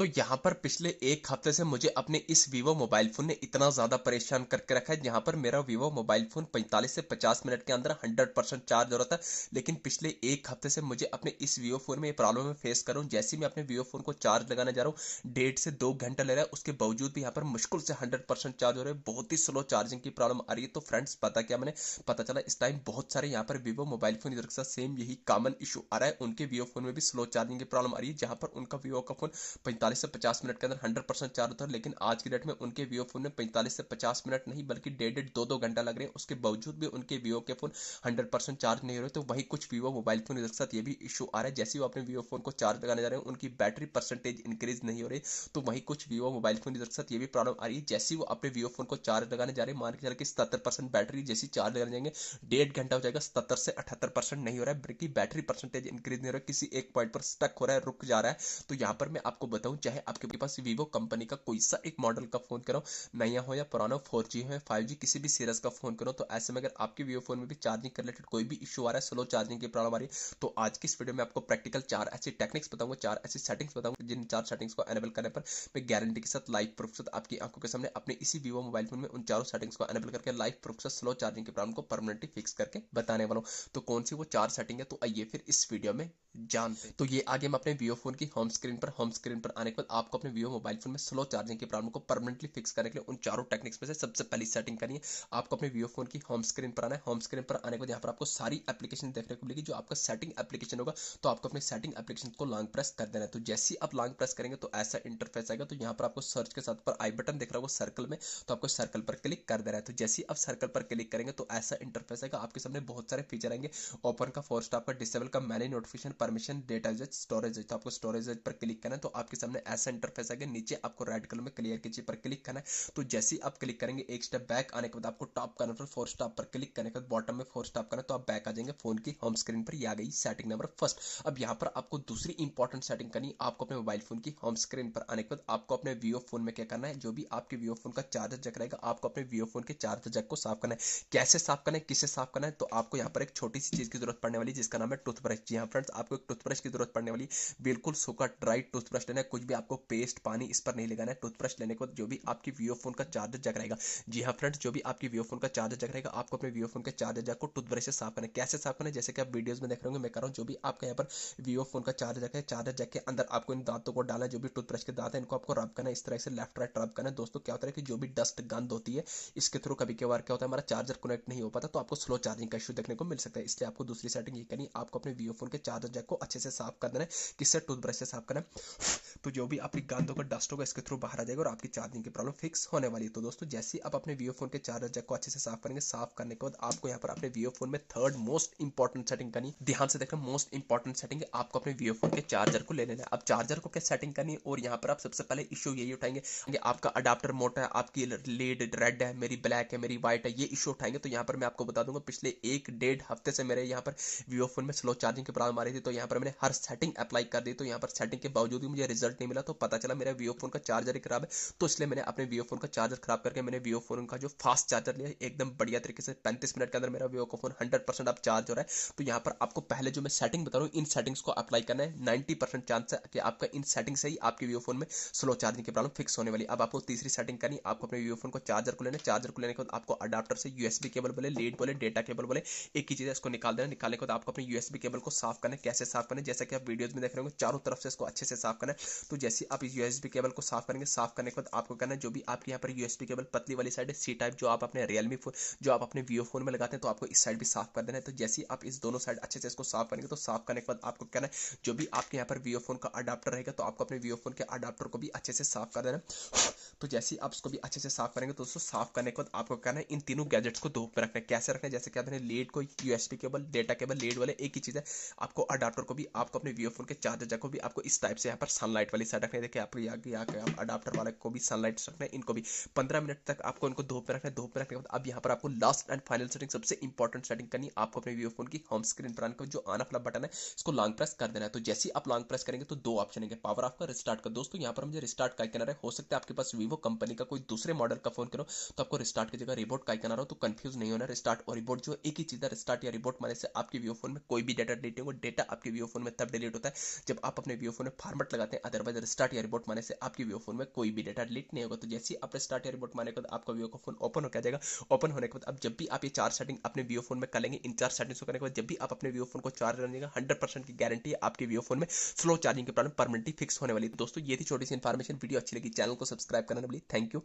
तो यहाँ पर पिछले एक हफ्ते से मुझे अपने इस वीवो मोबाइल फोन ने इतना ज़्यादा परेशान करके रखा है, जहाँ पर मेरा वीवो मोबाइल फोन 45 से 50 मिनट के अंदर 100% चार्ज हो रहा था। लेकिन पिछले एक हफ्ते से मुझे अपने इस वीवो फोन में ये प्रॉब्लम में फेस कर रहा हूँ। जैसे ही मैं अपने वीवो फोन को चार्ज लगाने जा रहा हूँ, 1.5 से 2 घंटा ले रहा है, उसके बावजूद भी यहाँ पर मुश्किल से 100% चार्ज हो रहा है। बहुत ही स्लो चार्जिंग की प्रॉब्लम आ रही है। तो फ्रेंड्स, पता चला इस टाइम बहुत सारे यहाँ पर वीवो मोबाइल फोन इधर के साथ सेम यही कॉमन इशू आ रहा है। उनके वीवो फोन में भी स्लो चार्जिंग की प्रॉब्लम आ रही है, जहाँ पर उनका वीवो का फोन 45 से 50 मिनट के अंदर 100% चार्ज होता है। लेकिन आज की डेट में उनके वीवो फोन में 45 से 50 मिनट नहीं बल्कि 1.5 घंटा लग रहे हैं। उसके बावजूद भी उनके वीवो के फोन 100% चार्ज नहीं हो रहे। तो वही कुछ वीवो मोबाइल फोन के साथ ये भी इशू आ रहा है। जैसे वो अपने वीवो फोन को चार्ज लगाने जा रहे हैं, उनकी बैटरी परसेंटेज इंक्रीज नहीं हो रही। तो वही कुछ वीवो मोबाइल फोन के साथ ये भी प्रॉब्लम आ रही है। जैसे वो अपने वीवो फोन को चार्ज लगाने जा रहे हैं, मान के चल के 77% बैटरी जैसी चार्ज लगाने जाएंगे, 1.5 घंटा हो जाएगा, 77 से 78% नहीं हो रहा है, बल्कि बैटरी परसेंटेज इंक्रीज नहीं हो रहा है, किसी एक पॉइंट पर स्टक हो रहा है, रुक जा रहा है। तो यहाँ पर मैं आपको बताऊं, चाहे आपके पास वीवो कंपनी का कोई सा एक मॉडल का फोन करो, नया हो या पुराना, 4G हो या 5G, किसी भी सीरीज का फोन करो, तो ऐसे में अगर आपके वीवो फोन में भी चार्जिंग के रिलेटेड कोई भी इशू आ रहा है, स्लो चार्जिंग की प्रॉब्लम आ रही है, तो आज की इस वीडियो में आपको प्रैक्टिकल 4 ऐसी टेक्निक्स बताऊंगा, 4 ऐसी सेटिंग्स बताऊंगा, जिन 4 सेटिंग्स को एनेबल करने पर मैं गारंटी के साथ लाइव प्रूफ के साथ आपकी आंखों के सामने अपने इसी वीवो मोबाइल फोन में उन चारों सेटिंग्स को एनेबल करके लाइव प्रूफ से स्लो चार्जिंग की प्रॉब्लम को परमानेंटली फिक्स करके बताने वाला हूं। तो कौन सी वो 4 सेटिंग है, तो आइए फिर इस वीडियो में जानते हैं। तो ये आगे हम अपने वीवो फोन की होम स्क्रीन पर आने के बाद आपको अपने वीवो मोबाइल फोन में स्लो चार्जिंग की प्रॉब्लम को परमानेंटली फिक्स करने के लिए उन चारों टेक्निक्स में से सबसे पहली सेटिंग करनी है। आपको अपने वीवो फोन की होम स्क्रीन पर आना है। होम स्क्रीन पर आने के बाद यहाँ पर आपको सारी एप्लीकेशन देखने को मिलेगी। जो आपका सेटिंग एप्लीकेशन होगा, तो आपको अपने सेटिंग एप्लीकेशन को लॉन्ग प्रेस कर देना है। तो जैसे ही आप लॉन्ग प्रेस करेंगे तो ऐसा इंटरफेस आएगा। तो यहाँ पर आपको सर्च के साथ पर आई बटन दिख रहा होगा सर्कल में, तो आपको सर्कल पर क्लिक कर देना है। तो जैसे ही आप सर्कल पर क्लिक करेंगे तो ऐसा इंटरफेस आएगा। आपके सामने बहुत सारे फीचर आएंगे, ओपन का, फोर्स आपका, डिसेबल का, manage notification, permission, data usage, storage. तो आपको स्टोरेज पर क्लिक करना है। तो आपके सामने ऐसा इंटरफेस आएगा। नीचे आपको रेड कलर में क्लियर कीजिए पर क्लिक करना है। तो जैसे ही आप क्लिक करेंगे, एक स्टेप बैक आने के बाद आपको टॉप करना है, फोर स्टॉप पर क्लिक करने के बाद बॉटम में फोर स्टॉप करना, तो आप बैक आ जाएंगे फोन की होम स्क्रीन पर। ये आ गई सेटिंग नंबर फर्स्ट। अब यहाँ पर आपको दूसरी इंपॉर्टेंट सेटिंग करनी है। आपको अपने मोबाइल फोन की होम स्क्रीन पर आने के बाद आपको अपने वीवो फोन में क्या करना है, जो भी आपके वीवो फोन का चार्जर जैक रहेगा, आपको अपने वीवो फोन के चार्जर जैक को साफ करना है। कैसे साफ करना है, किसे साफ करना है, तो आपको यहाँ पर एक छोटी सी चीज की जरूरत पड़ने वाली, जिसका नाम है टूथब्रश। जी हाँ फ्रेंड्स, आपको एक टूथब्रश की जरूरत पड़ने वाली। बिल्कुल सूखा ड्राई टूथब्रश लेना है, कुछ भी आपको पेस्ट पानी इस पर नहीं लगाना है। टूथब्रश लेने को जो भी आपकी वीवो फोन का चार्जर जैक रहेगा, जी हाँ फ्रेंड्स, जो भी आपकी वीवो फोन का चार्जर जैक रहेगा, आपको अपने वीवो फोन के चार्जर जैक को टूथब्रश से साफ करना है। कैसे साफ करना है, जैसे कि आप वीडियोस में देख रहे होंगे मैं कर रहा हूँ, जो भी आपका यहाँ पर वीवो फोन का चार्जर जैक है, चार्जर जैक के अंदर आपको इन दांतों को डालना है। जो भी टूथब्रश के दांत है, इनको आपको रब करना है, इस तरह से लेफ्ट राइट रब करना है। दोस्तों क्या होता है कि जो भी डस्ट गंद होती है, इसके थ्रू कभी कभार क्या होता है, हमारा चार्जर कनेक्ट नहीं हो पाता, तो आपको स्लो चार्जिंग का इशू देखने को मिल सकता है। इसलिए आपको दूसरी सेटिंग ये करनी है, आपको अपने वीवो फोन के चार्जर जैक को अच्छे से साफ कर देना है। किससे, टूथब्रश से साफ करना है। तो जो भी आपकी गांधों का डस्ट होगा, इसके थ्रू बाहर आ जाएगा और आपकी चार्जिंग की प्रॉब्लम फिक्स होने वाली है। तो दोस्तों, जैसे ही आप अपने वीवो फोन के चार्जर जैक को अच्छे से साफ करेंगे, साफ करने के बाद आपको यहाँ पर अपने वीवो फोन में थर्ड मोस्ट इंपॉर्टेंट सेटिंग करनी है। ध्यान से देखना, मोस्ट इंपॉर्टेंट सेटिंग है, आपको अपने वीवो फोन के चार्जर को ले लेना है। अब चार्जर को क्या सेटिंग करनी है, और यहाँ पर आप सबसे पहले इशू यही उठाएंगे, आपका अडाप्टर मोटा है, आपकी लीड रेड है, मेरी ब्लैक है, मेरी व्हाइट है, ये इशू उठाएंगे। तो यहाँ पर मैं आपको बता दूंगा, पिछले 1-1.5 हफ्ते से मेरे यहाँ पर वीवो फोन में स्लो चार्जिंग की प्रॉब्लम आ रही थी। तो यहाँ पर मैंने हर सेटिंग अप्लाई कर दी, तो यहाँ पर सेटिंग के बावजूद भी मुझे रिजल्ट नहीं मिला। तो पता चला मेरा वीवो फोन का चार्जर ही खराब है। तो इसलिए मैंने अपने वीवो फोन का चार्जर खराब करके मैंने वीवो फोन का जो फास्ट चार्जर लिया, एकदम बढ़िया तरीके से 35 मिनट के अंदर मेरा वीवो का फोन 100% अब चार्ज हो रहा है। तो यहाँ पर आपको पहले जो मैं सेटिंग बता रहा हूँ, इन सेटिंग्स को अप्लाई करना है। 90% चांस है कि आपका इन सेटिंग से ही आपके वीवो फोन में स्लो चार्जिंग की प्रॉब्लम फिक्स होने वाली। अब आपको तीसरी सेटिंग करनी, आपको अपने वीवो फोन को चार्जर को लेना, चार्जर को लेने के बाद आपको अडाप्टर से यूएसबी केबल बोले, लीड बोले, डेटा केबल बोले, एक ही चीज है, इसको निकाल देना। निकालने के बाद आपको अपने यूएसबी केबल को साफ करना है। कैसे साफ करना है, जैसे कि आप वीडियोस में देख रहे होंगे, चारों तरफ से इसको अच्छे से साफ करना है। तो जैसे आप इस यूएसबी केबल को साफ करेंगे, साफ करने के बाद आपको करना है, जो भी आपके यहाँ पर यूएसबी केबल पतली वाली साइड है, सी टाइप, जो आप अपने रियलमी फोन, जो आप अपने वीवो फोन में लगाते हैं, तो आपको इस साइड भी साफ कर देना है। तो जैसे ही आप इस दोनों साइड अच्छे से इसको साफ करेंगे, तो साफ करने के बाद आपको करना है, जो भी आपके यहाँ पर वीवो फोन का अडाप्टर रहेगा, तो आपको अपने वीवो फोन के अडाप्टर को भी अच्छे से साफ कर देना है। तो जैसे ही आप इसको भी अच्छे से साफ करेंगे, तो दोस्तों साफ करने के बाद आपको करना है, इन तीनों गैजेट्स को धूप में रखना है। कैसे रखना है, जैसे कि आपने लीड को, USB cable, data cable, lead वाले एक ही चीज है, आपको अडाप्टर को भी, आपको अपने वीवो फोन के चार्जर जैक को भी आपको इस टाइप से यहाँ पर सनलाइट वाली साइड रखना है। देखिए आपको यहाँ अडाप्टर वाले को भी सनलाइट रखना है, इनको भी 15 मिनट तक आपको इनको धूप में रखना है। धूप में रखने के बाद अब यहाँ पर आपको लास्ट एंड फाइनल सेटिंग, सबसे इंपॉर्टेंट सेटिंग करनी है, आपको अपने वीवो फोन की होम स्क्रीन पर आने का जो ऑन ऑफ वाला बटन है, इसको लॉन्ग प्रेस कर देना है। तो जैसे ही आप लॉन्ग प्रेस करेंगे, तो दो ऑप्शन है, पावर ऑफ का, रिस्टार्ट का। दोस्तों यहाँ पर मुझे रिस्टार्ट का आइकन आ रहा है, हो सकता है आपके पास वीवो कंपनी का कोई दूसरे मॉडल का फोन करो, तो आपको रिस्टार्ट की जगह रिबोट का आइकन आ रहा हो, तो कंफ्यूज नहीं होना। रिस्टार्ट और रिबोट जो एक ही चीज है, रिस्टार्ट या रिबोट माने से आपके वीवो फोन में कोई भी डाटा डिलीट होगा। डेटा आपके वीवो फोन में तब डिलीट होता है जब आप अपने वीवो फोन में फॉर्मेट लगाते हैं, अदरवाइज स्टार्ट या रिपोर्ट मारने से आपके वीवो फोन में कोई भी डेटा डिलीट नहीं होगा। तो जैसे ही आपने स्टार्ट या रिपोर्ट मारने के बाद आपका वीवो का फोन ओपन होकर आ जाएगा। ओपन होने के बाद अब जब भी आप ये 4 सेटिंग अपने वीवो फोन में कर लेंगे, इन 4 सेटिंग्स को करने के बाद जब भी आप अपने वीवो फोन को चार्ज करेंगे 100% की गारंटी है आपके वीवो फोन में स्लो चार्जिंग की प्रॉब्लम परमानेंटली फिक्स होने वाली है। दोस्तों ये थी छोटी सी इन्फॉर्मेशन। वीडियो अच्छी लगी चैनल को सब्सक्राइब करना ना भूलिए। Thank you.